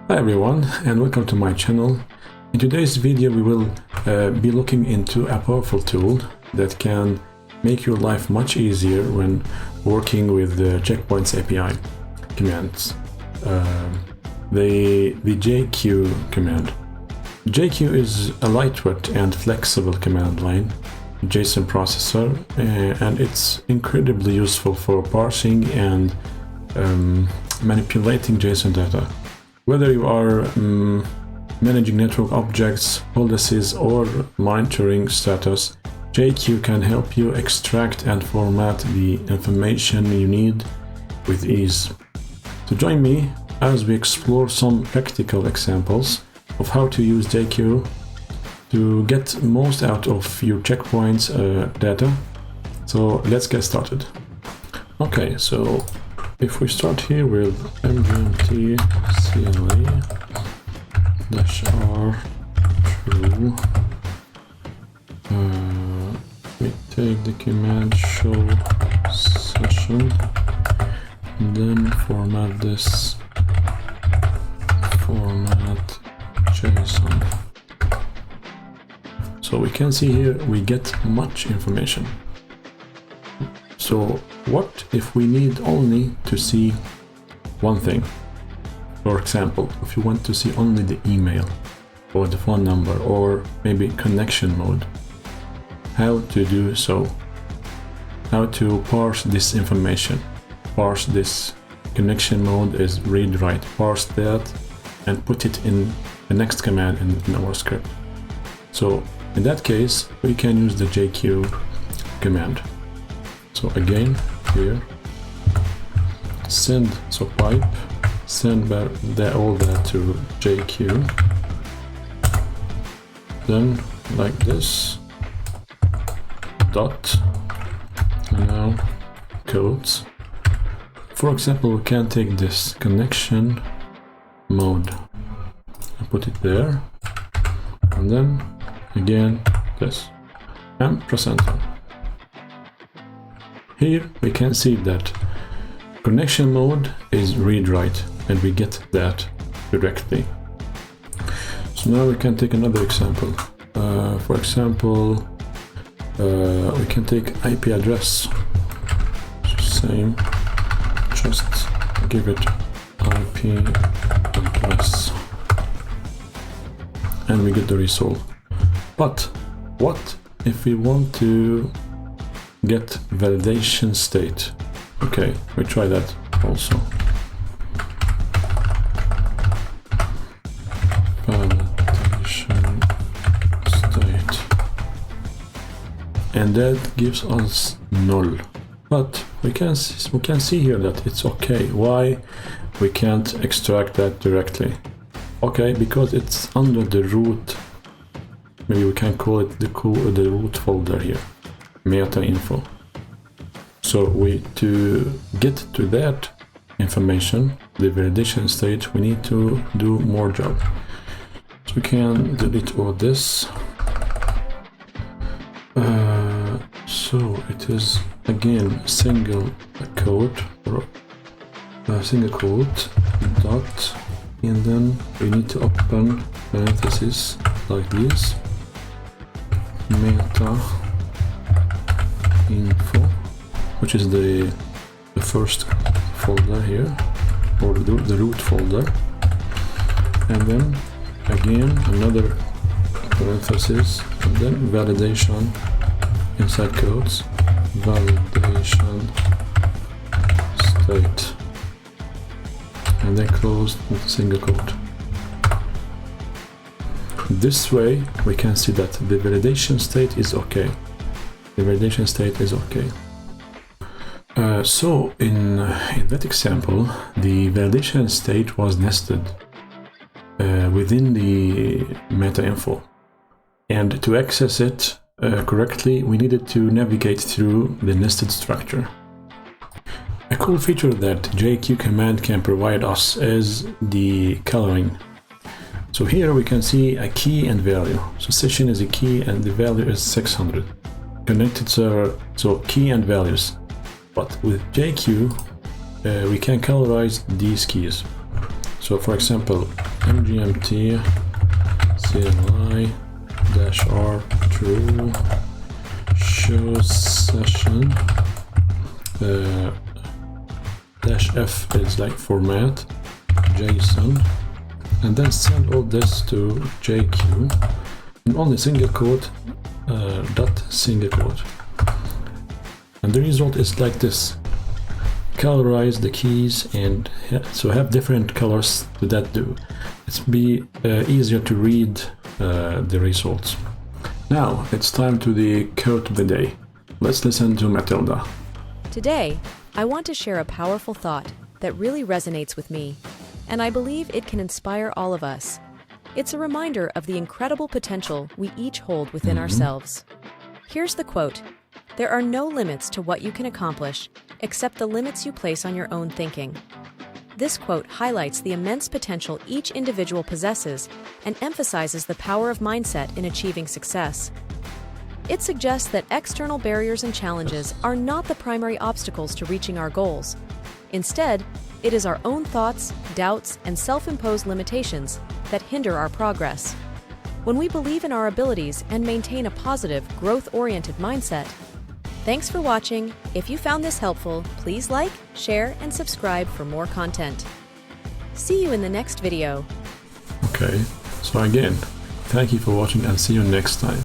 Hi everyone, and welcome to my channel. In today's video we will be looking into a powerful tool that can make your life much easier when working with the Checkpoints API commands. The JQ command. JQ is a lightweight and flexible command line JSON processor, and it's incredibly useful for parsing and manipulating JSON data. Whether you are managing network objects, policies, or monitoring status, JQ can help you extract and format the information you need with ease. So join me as we explore some practical examples of how to use JQ to get most out of your checkpoints data. So let's get started. Okay, so if we start here with mgmt cla -r true, we take the command show session and then format this format JSON. So we can see here we get much information. So what if we need only to see one thing? For example, if you want to see only the email or the phone number or maybe connection mode. How to do so? How to parse this information? Parse this connection mode is read write. Parse that and put it in the next command in our script. So in that case, we can use the JQ command. So again, here, send, so pipe, send all that to JQ. Then, like this, dot, and now codes. For example, we can take this connection mode and put it there, and then again this, and press enter. Here we can see that connection mode is read write, and we get that directly. So now we can take another example. For example, we can take IP address. Same, just give it IP address, and we get the result. But what if we want to get validation state? Okay, we try that also. Validation state, and that gives us null. But we can see here that it's okay. Why we can't extract that directly? Okay, because it's under the root. Maybe we can call it the root folder here, meta info. So to get to that information, the validation state, we need to do more job. So we can delete all this. So it is again single quote or single quote dot, and then we need to open parentheses like this, meta info, which is the first folder here, or the root folder, and then again another parenthesis, and then validation inside quotes, validation state, and then close with a single quote. This way we can see that the validation state is okay. The validation state is okay. So in that example, the validation state was nested within the meta info, and to access it correctly, we needed to navigate through the nested structure. A cool feature that JQ command can provide us is the coloring. So here we can see a key and value. So session is a key and the value is 600. Connected server, so key and values. But with JQ, we can colorize these keys. So for example, mgmt cli-r true shows session -f is like format JSON, and then send all this to JQ in only single quote dot single quote, and the result is like this. Colorize the keys and so have different colors to that do. It's be easier to read the results. Now it's time to the quote of the day. Let's listen to Matilda. Today, I want to share a powerful thought that really resonates with me, and I believe it can inspire all of us. It's a reminder of the incredible potential we each hold within ourselves. Here's the quote: "There are no limits to what you can accomplish except the limits you place on your own thinking." This quote highlights the immense potential each individual possesses and emphasizes the power of mindset in achieving success. It suggests that external barriers and challenges are not the primary obstacles to reaching our goals. Instead, it is our own thoughts, doubts, and self-imposed limitations that hinder our progress. When we believe in our abilities and maintain a positive, growth-oriented mindset. Thanks for watching. If you found this helpful, please like, share, and subscribe for more content. See you in the next video. Okay, so again, thank you for watching and see you next time.